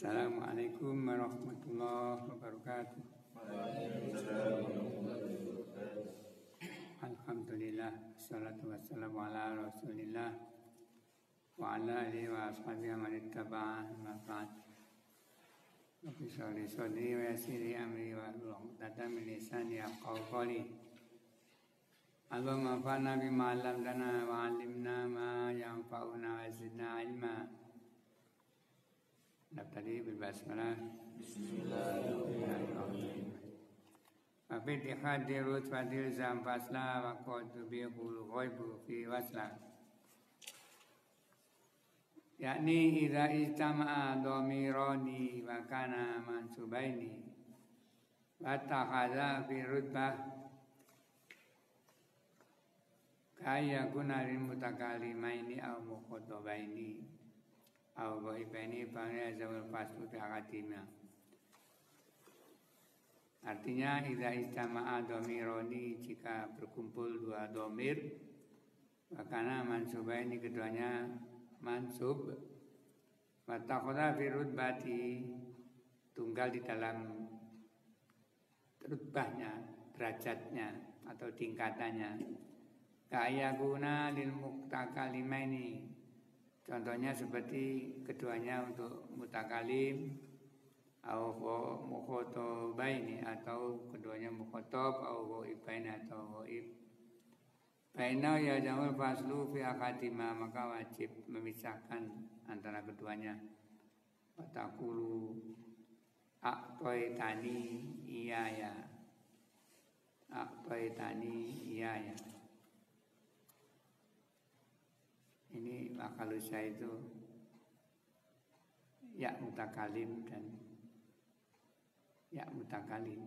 Assalamualaikum warahmatullahi wabarakatuh. Alhamdulillah, wassalatu wassalamu ala rasulillah wa ala alihi wa ashabihi man ittaba'a ma ba'd. Rabbi sholli sholli wa yassiri amri wa hlul 'uqdatam min lisani yafqahu qawli. Allahumma anfa'na bima 'allamtana wa 'allimna ma yanfa'una wa zidna ilma. Nabtadi bil basmalah. Bismillahirrahmanirrahim. Fi hadirut fadil zam fasla wa qad bihul ghaibu fi wasla. Yakni idza istama'a dhamirani wa kana mansubaini wa takhadha fi rutbah kaya guna lil mutakalimaini aw mukhatabaini aw ghaibaini fa yazal faslu fi akatimah. Artinya idza istama'a dhamirani, jika berkumpul dua dhamir, makana mansubaini, keduanya mansub, wa takhadha fi rutbati, tunggal di dalam rutbahnya, derajatnya atau tingkatannya. Kaya guna lil mutakalimaini, contohnya seperti keduanya untuk mutakalim, au mukhotobaini, atau keduanya mukhotob, au ghaibaini atau ghaib. Baina ya jamul faslu fi akadima, maka wajib memisahkan antara keduanya. Watakulu aqtaitani iyaya, aqtaitani iyaya. Ini makalusa itu ya mutakalim dan ya mutakalim,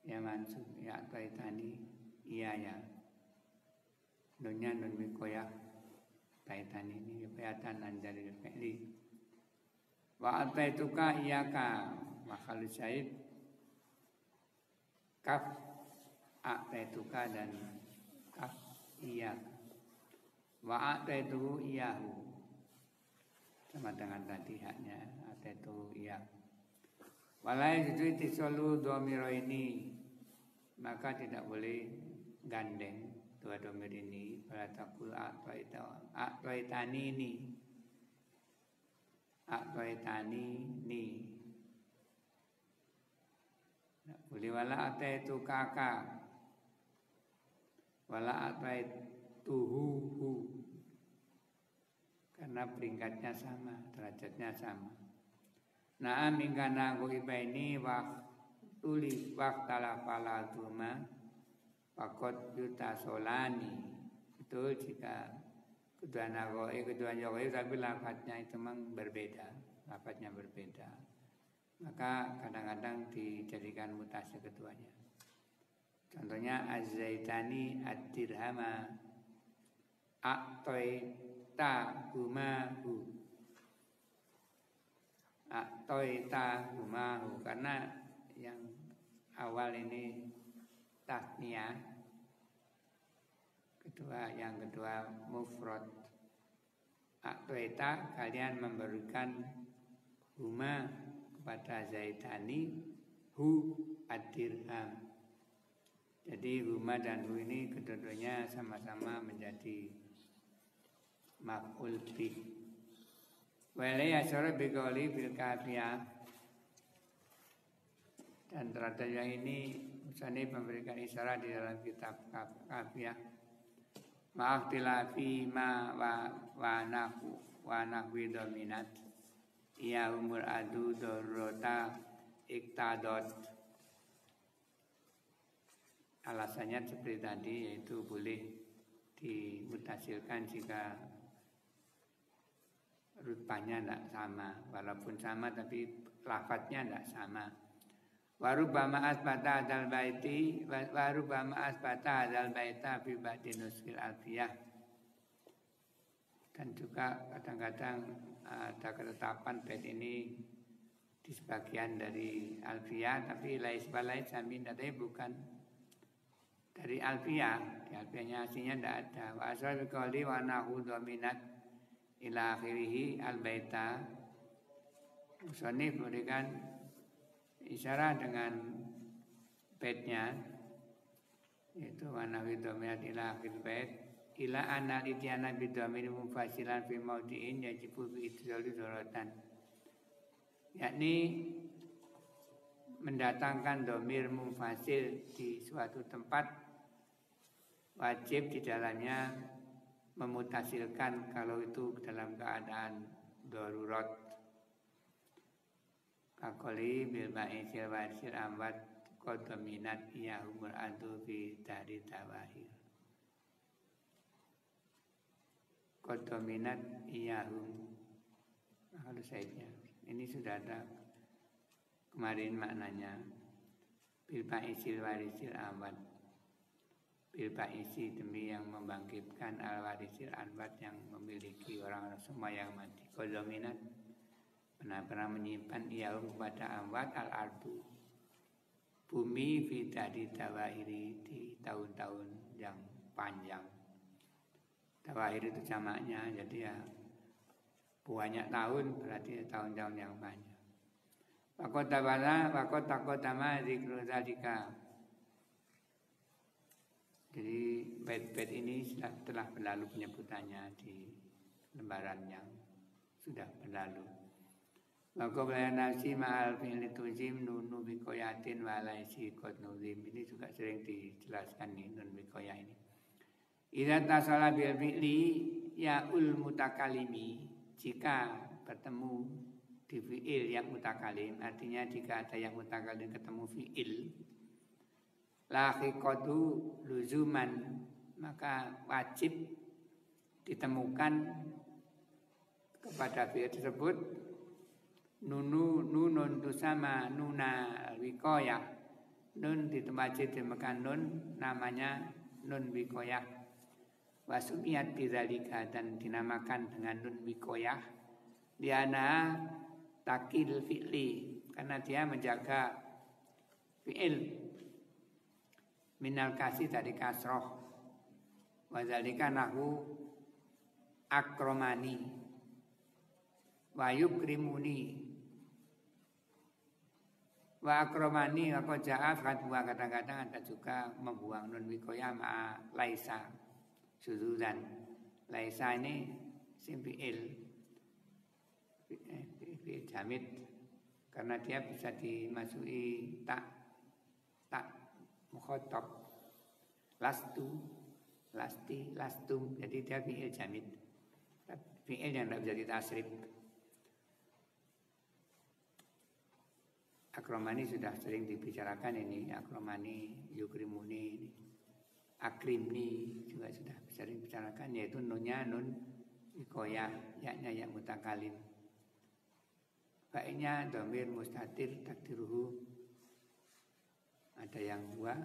ya mansub, ya taitani, iya ya. Nunnya nun mikoyah, taitani ini kelihatan anjari fi'li. Wa ataituka iyaka, makalusa itu kaf ataituka dan kaf iyaka. Wa ataitu iyahu, sama dengan tadi haknya ataitu iya. Walai itu tisolu dhamira ini, maka tidak boleh gandeng dua dhamir ini. Fala taqul a'taitani ini, a'taitani ni. Tidak boleh wala ataitu kakak, wala hu, karena peringkatnya sama, derajatnya sama. Na'am ingkana ghaibaini wa tuli waqtala faladuma faqad yutasolani. Betul jika keduanya ghaib tapi lafadznya itu memang berbeda, lafadznya berbeda, maka kadang-kadang dijadikan mutasi keduanya. Contohnya az-zaitani ad-dirhama a'taita humahu, a'taita humahu, karena yang awal ini tasniyah, yang kedua mufrad. A'taita, kalian memberikan huma kepada zaitani, hu ad-dirham. Jadi huma dan hu ini kedua-duanya sama-sama menjadi maf'ul bih. Walai asyara biqauli bil kafiyah, dan terhadap yang ini Musannif memberikan isyarat di dalam kitab kafiyah. Ma'akhtilafi ma wa nahwi dominat iya umur adu dorota iktadot. Alasannya seperti tadi, yaitu boleh dimutasilkan jika rutbahnya tidak sama, walaupun sama tapi lafadznya tidak sama. Warubama asbata adal baiti, warubama asbata adal baita fi ba'di nuskil alfiyah. Dan juga kadang-kadang ada ketetapan bait ini di sebagian dari alfiyah, tapi lais balai jamin, tapi bukan dari alfiyah. Di alfiyahnya aslinya tidak ada. Wa asal biqauli wa nahu dominat ila akhirih al-baita Musonif memberikan isyarat dengan baitnya, yaitu wanawi domiat ila akhir bait ila anal ityana bidomir mufasilan fi maudiin yajibu bi idzali dzaratan, yakni mendatangkan domir mufasil di suatu tempat wajib di dalamnya memutasilkan kalau itu dalam keadaan darurat. Kakoli bil ma'isil wasil amwat qad dominat iyahumul adu fi dari tawahir. Qad dominat iyahum. Harus saja. Ini sudah ada kemarin maknanya. Bil ma'isil warisil amwat. Bil ma'isil demi yang membangkitkan al warisil amwat yang memiliki orang-orang semua yang mati. Qad dominat pernah menyimpan iyahum kepada amwat al-ardu, bumi fitadi tawahiri di tahun-tahun yang panjang. Tawahir itu jamaknya, jadi ya banyak tahun berarti tahun-tahun yang panjang. Wakotama zikru dzalika. Jadi bait-bait ini telah berlalu penyebutannya di lembaran yang sudah berlalu. Waqobla nafsi ma'al fi'li tuzim nunu bikoyatin walaisi qad nuzim. Ini juga sering dijelaskan nih nun bikoyah ini. Idza tasala bil fi'li ya'ul mutakalimi, jika bertemu di fi'il yang mutakalim, artinya jika ada yang mutakalim ketemu fi'il lahiqatu luzuman, maka wajib ditemukan kepada fi'il tersebut nunun tu sama nuna wikoyah, nun di tempat dimakan nun namanya nun wikoyah, wasumiyat bidzalika, dan dinamakan dengan nun wikoyah diana takil fi'li, karena dia menjaga fi'il minal kasih dari kasroh, wadzalika nahu akromani wa yukrimuni wa akromani wa qaja'af, kan dua kadang-kadang ada juga membuang nun wikoyah ma laisa suzudan. Laisa ini simpiil fi'il jamid, karena dia bisa dimasuki tak mukhatab, lastu, lasti, lastum, jadi dia fi'il jamid, fi'il yang tidak bisa ditasrif. Akromani sudah sering dibicarakan ini, akromani, yukrimuni, akrimni juga sudah sering dibicarakan, yaitu nunnya nun wikoyah, yaknya yang mutakalim. Baiknya dhamir mustatir takdiruhu, ada yang huwa,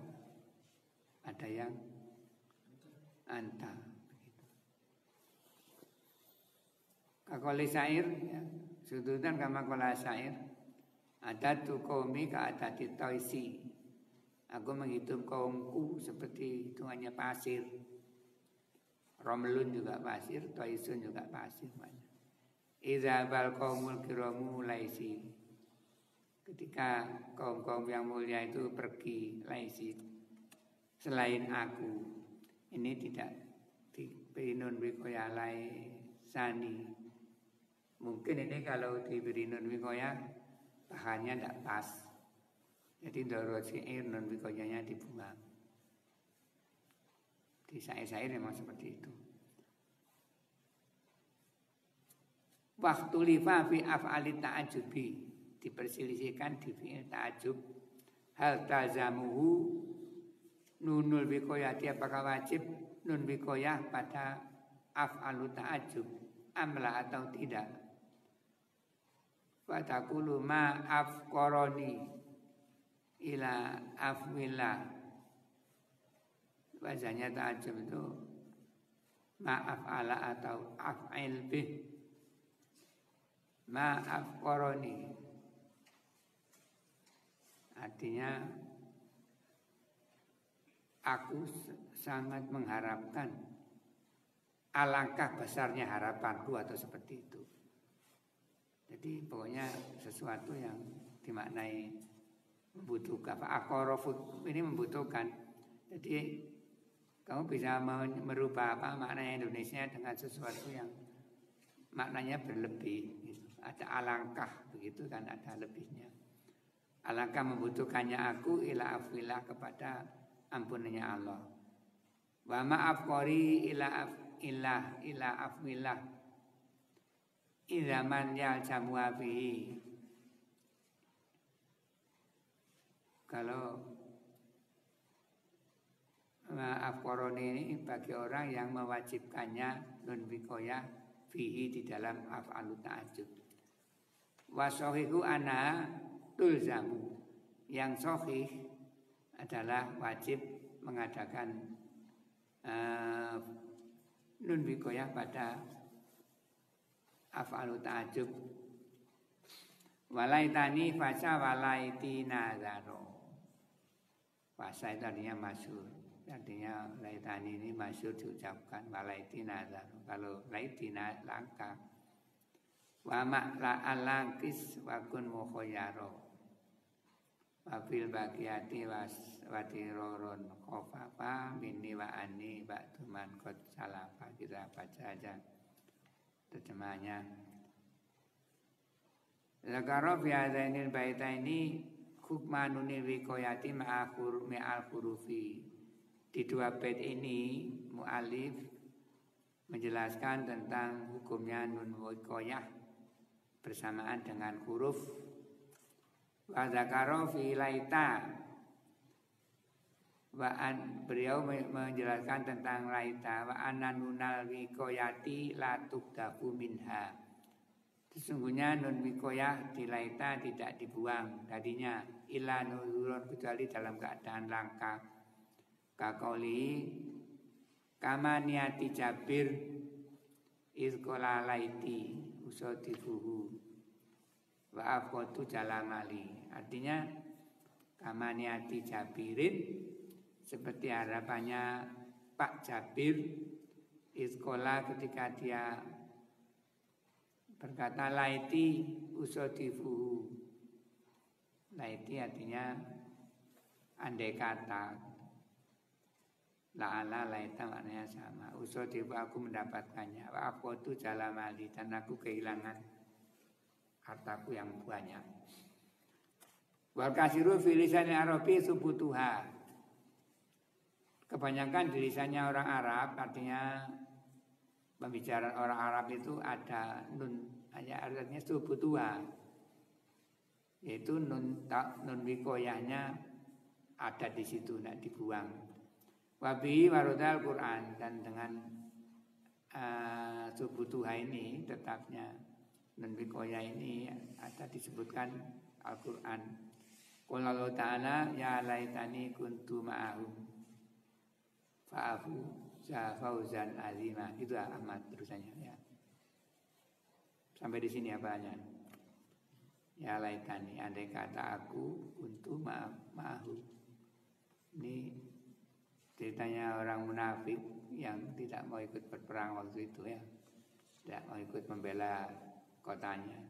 ada yang anta, begitu. Kakoli syair, ya, sududan kama kola syair. Ada tu kaumi ka ada di toisi. Aku menghitung kaumku seperti hitungannya pasir. Romlun juga pasir, toisun juga pasir. Iza bal kaumul kiramu laisi. Ketika kaum-kaum yang mulia itu pergi laisi, selain aku, ini tidak diberi nun wikoyah laisani. Mungkin ini kalau diberi nun wikoyah bahannya tidak pas, jadi darurat syair non wikoyahnya dibuang. Di syair-syair memang seperti itu. Waktu lifa fi af'ali ta'ajubi, diperselisihkan di fi'il ta'ajub. Hal tazamuhu nunul wikoyati, apakah wajib nun wikoyah pada af'alu ta'ajub amla atau tidak. Fatakulu ma afqaroni ila afwillah. Bahasanya ta'ajub itu ma af'ala atau af'il bih. Ma afqaroni, artinya aku sangat mengharapkan, alangkah besarnya harapanku, atau seperti itu. Jadi pokoknya sesuatu yang dimaknai membutuhkan. Akorofu ini membutuhkan. Jadi kamu bisa merubah maknanya Indonesia dengan sesuatu yang maknanya berlebih. Gitu. Ada alangkah begitu kan, ada lebihnya. Alangkah membutuhkannya aku ila afwilah kepada ampunannya Allah. Wa ma'afqori ila afwilah izaman yaljamu bihi. Kalau afqoroni ini bagi orang yang mewajibkannya nun wikoyah fihi di dalam af'alu ta'ajub. Wa sahihu ana tulzamu. Yang sahih adalah wajib mengadakan nun wikoyah pada af'alu ta'ajub. Walaitani fasa walaiti nazaro. Fasa itu artinya masyhur. Artinya laitani ini masyhur diucapkan. Walaiti nazaro. Kalau laitina langka. Wa ma'la alangkis wa kun mukhoyaro. Wa fil baqiyati watiroron khofafa minni wa ani ba'duman qad salafa. Kita baca aja terjemahnya. Zakaro fi hadainil baitaini hukmanunil wikoyati ma'al hurufi. Di dua bait ini mu'alif menjelaskan tentang hukumnya nun wikoyah bersamaan dengan huruf. Wa zakaro fi laita. Beliau menjelaskan tentang laita wa ananunal wikoyati la tukdafu minha. Sesungguhnya nun wikoyah di laita tidak dibuang darinya illa nuzulun kecuali dalam keadaan langka. Kakoli kama niati Jabir izkola laiti usodifuhu wa afqotu jalamali. Artinya kama niati Jabirin seperti harapannya Pak Jabir izkola ketika dia berkata laiti usodifuhu. Laiti artinya andai kata. La'ala laita maknanya sama. Usodifu aku mendapatkannya. Wa afqotu jalamali dan aku kehilangan hartaku yang banyak. Wal kasiru fi lisanil arabi subutuha. Kebanyakan di lisannya orang Arab artinya pembicaraan orang Arab itu ada nun, hanya artinya subutuha, yaitu nun wikoyahnya ada di situ, tidak dibuang. Wabi warudal Quran, dan dengan subutuha ini tetapnya nun wikoyah ini ada disebutkan Al-Quran. Qul Allah Ta'ala ya laitani kuntu ma'ahum fa'afu fauzan azimah. Itu amat terusannya ya. Sampai di sini apanya? Ya laitani, andai kata aku untuk ma'ahu. Ini ceritanya orang munafik yang tidak mau ikut berperang waktu itu ya. Tidak mau ikut membela kotanya.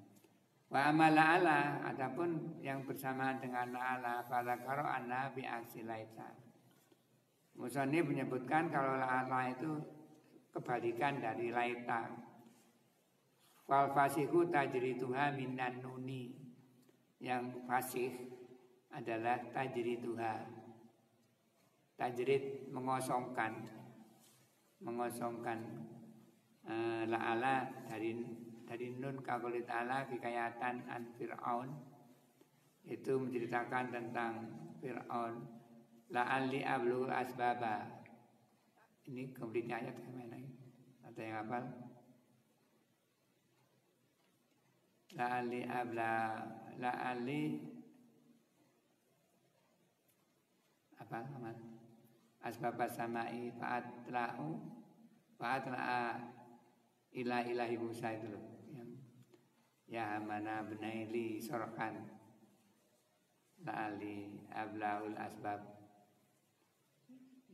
Wa amala ala, adapun yang bersamaan dengan ala pada karo anna bi aksi laita. Musani menyebutkan kalau la'ala itu kebalikan dari laita. Wal fasihu tajriduha minan nuni. Yang fasih adalah tajriduha. Tajrid mengosongkan la'ala dari nun kaqouli ta'ala hikayatan an Fir'aun. Itu menceritakan tentang Fir'aun. La'alli ablul asbaba. Ini komplitnya ayat kemana? Ada yang hafal? La'alli apa amal? Asbabas samai fa'atla'a ila ilahi Musa itu loh. Ya mana benaili sorkan la'alli abla'ul asbab.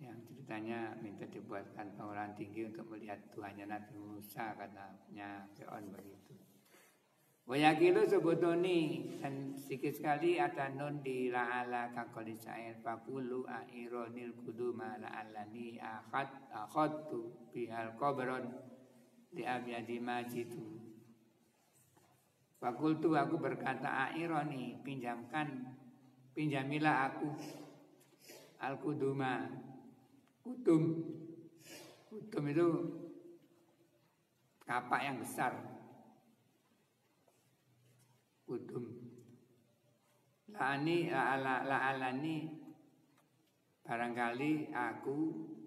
Yang ceritanya minta dibuatkan bangunan tinggi untuk melihat Tuhannya Nabi Musa, katanya Fir'aun begitu. Wayakilu sebutoni dan sedikit sekali ada nun di la'ala kakoli sa'ir fakulu a'ironil kuduma la'alani akhadtu bihal qabron di abyadi majidu. Fakultu aku berkata a'ironi pinjamilah aku al kuduma kudum itu kapak yang besar. Kudum la'alani barangkali aku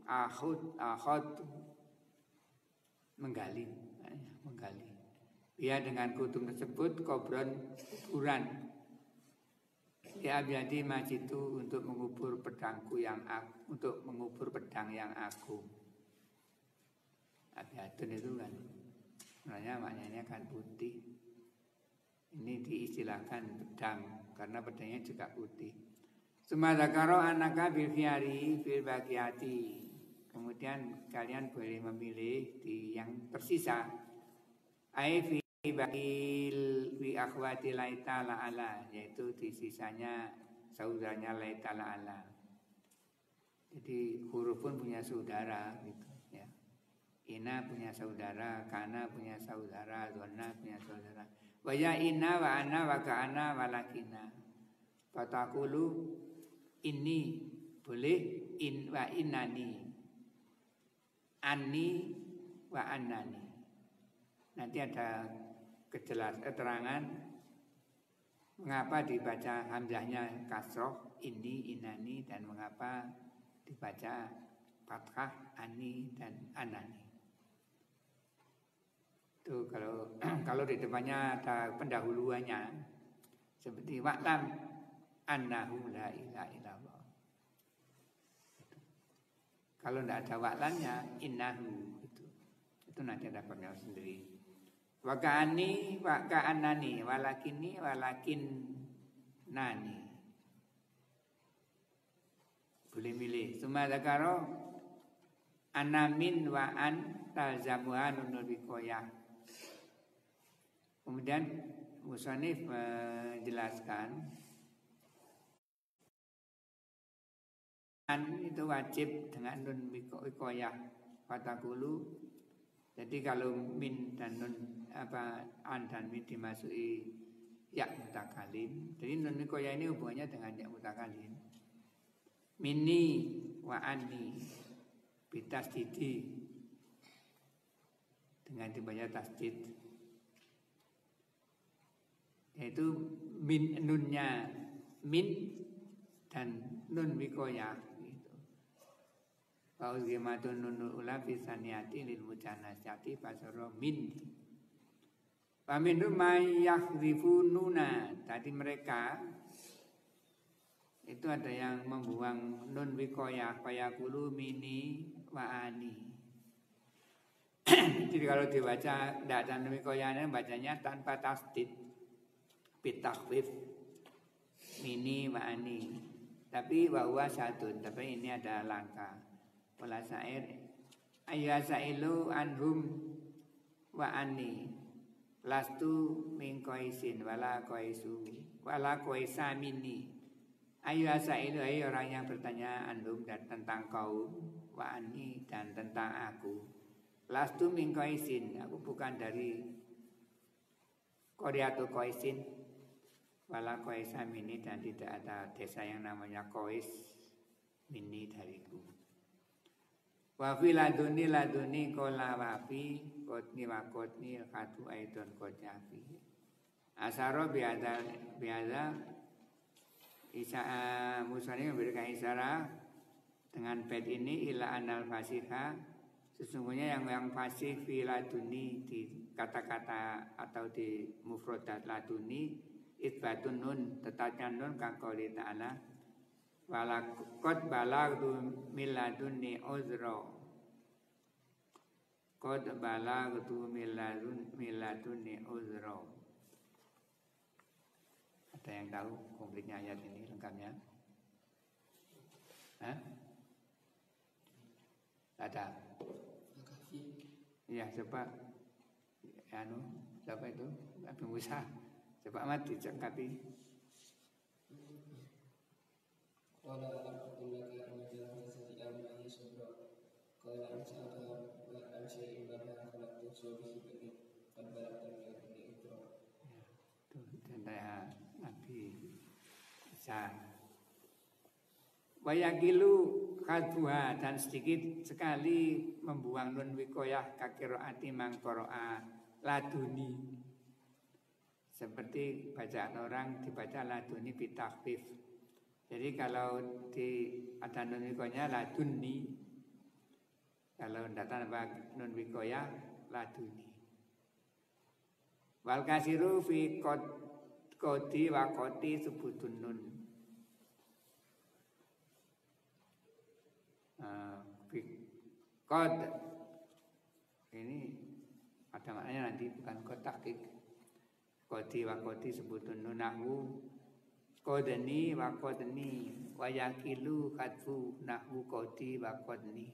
akhud menggali dia dengan kudum tersebut kubron kuburan ya biadi majidu untuk mengubur pedangku untuk mengubur pedang yang agung. Abiadun itu kan sebenarnya maknanya kan putih. Ini diistilahkan pedang karena pedangnya juga putih. Sumadakaro anaka bil khiyari bil baqiyati. Kemudian kalian boleh memilih di yang tersisa. Ai fi baqil fi akhwati laita la ala, yaitu di sisanya saudaranya laita la ala. Jadi huruf pun punya saudara gitu ya. Ina punya saudara, kana punya saudara, donna punya saudara. Wa ya inna wa ana wa ka'ana wa lakina. Fatakulu ini boleh in wa innani. Anni wa annani. Nanti ada keterangan mengapa dibaca hamzahnya kasroh ini inani dan mengapa dibaca fathah ani dan anani. Itu kalau di depannya ada pendahuluannya seperti wa'lam annahu la ilaha illallah. Kalau tidak ada wa'lannya innahu itu nanti ada pernyataan sendiri. Wa ka'ani wa ka'annani walakini walakin nani. Boleh milih. Suma zakaro anamin wa an talzamuha nunul bikoyah. Kemudian musannif menjelaskan an itu wajib dengan nun wikoyah fatakulu. Jadi kalau min dan nun an dan min dimasuki ya mutakalim. Jadi nun wikoyah ini hubungannya dengan ya mutakalim. Mini wa anni bitasdidi dengan dibaca tasdid. Yaitu min nunnya min dan nun wikoyah gitu. Fauzgimatun nunul ula fisaniyati lil mujannasyati fasara min. Faminum mayyakhrifu nuna. Tadi mereka itu ada yang membuang nun wikoyah fayaqulu mini wa ani. Jadi kalau dibaca tidak ada nun wikoyahnya bacanya tanpa tasdid. Bitakhfif mini wa ani. Tapi wa huwa sadun, tapi ini ada langka. Wala sa'ir ayyasailu anhum wa ani. Lastu min qaisin wala qaisu wala qaisa minni. Ayyasailu ay orang yang bertanya anhum dan tentang kaum wa ani dan tentang aku. Lastu min qaisin, aku bukan dari Qaryatu Qaisin. Wala Qaisa mini dan tidak ada desa yang namanya Qais mini dariku. Wa fi laduni kola wafi kotni wa kotni khatu aidon kojafi. Asaro biada Isa Musani memberikan isyarat dengan bait ini ila anal fasiha, sesungguhnya yang fasih fi laduni di kata-kata atau di mufradat laduni isbatun nun, tetapnya nun kaqouli ta'ala walaqad balagtu min ladunni uzra. Qad balagtu min ladunni uzra. Ada yang tahu kompliknya ayat ini lengkapnya? Hah? Ada? Iya, coba siapa itu? Nabi Musa. Coba amat dicakapi. Qala alhamdulillah karena jalan amani sabra. Qala ansa'ata wa ansa'in bana khalaqtu sawbihi bani qad balagta min al-ikra. Itu tanda Nabi Isa. Wayakilu kadua dan sedikit sekali membuang nun wikoyah kakiroati mangkoroa laduni. Seperti bacaan orang dibaca laduni bitakfif. Jadi kalau ada nun wikoyah laduni, kalau tidak tanpa nun wikoyah laduni. Wal kasiru fi kodi wa koti subutun nun. Kod ini ada maknanya nanti, bukan kotakik. Kodi wa kodi sebutun nunahu kodeni wa kodeni wayakilu kadfu nahu kodi wa kodni.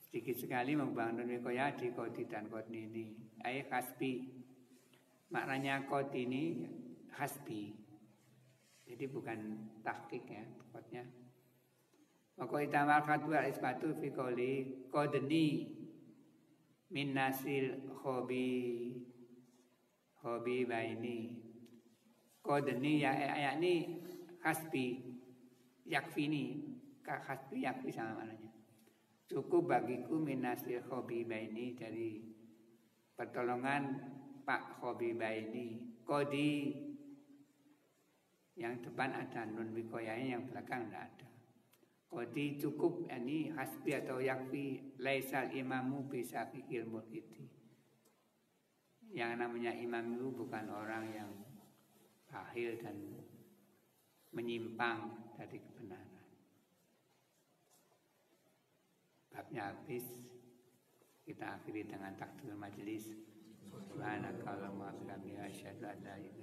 Sedikit sekali membangun wikoya di kodi dan kodni ini. Ayat hasbi, maknanya kodi ini hasbi. Jadi bukan tahqiq ya kodnya. Maka itamal kadwa isbatu fi qoli qadni min nasil hobi baini. Qadni ya ayat hasbi yakfini, ka hasbi yakfi sama maknanya. Cukup bagiku min nasil hobi baini, dari pertolongan Pak hobi baini. Qadi yang depan ada nun wikoyahnya, yang belakang tidak ada. Kodi cukup, ini hasbi atau yakfi. Laisal imamu bisa fikir mulkiti. Yang namanya imam itu bukan orang yang bahil dan menyimpang dari kebenaran. Babnya habis. Kita akhiri dengan takbir majelis. Subhanakallahumma wa bihamdika asyhadu an la ilaha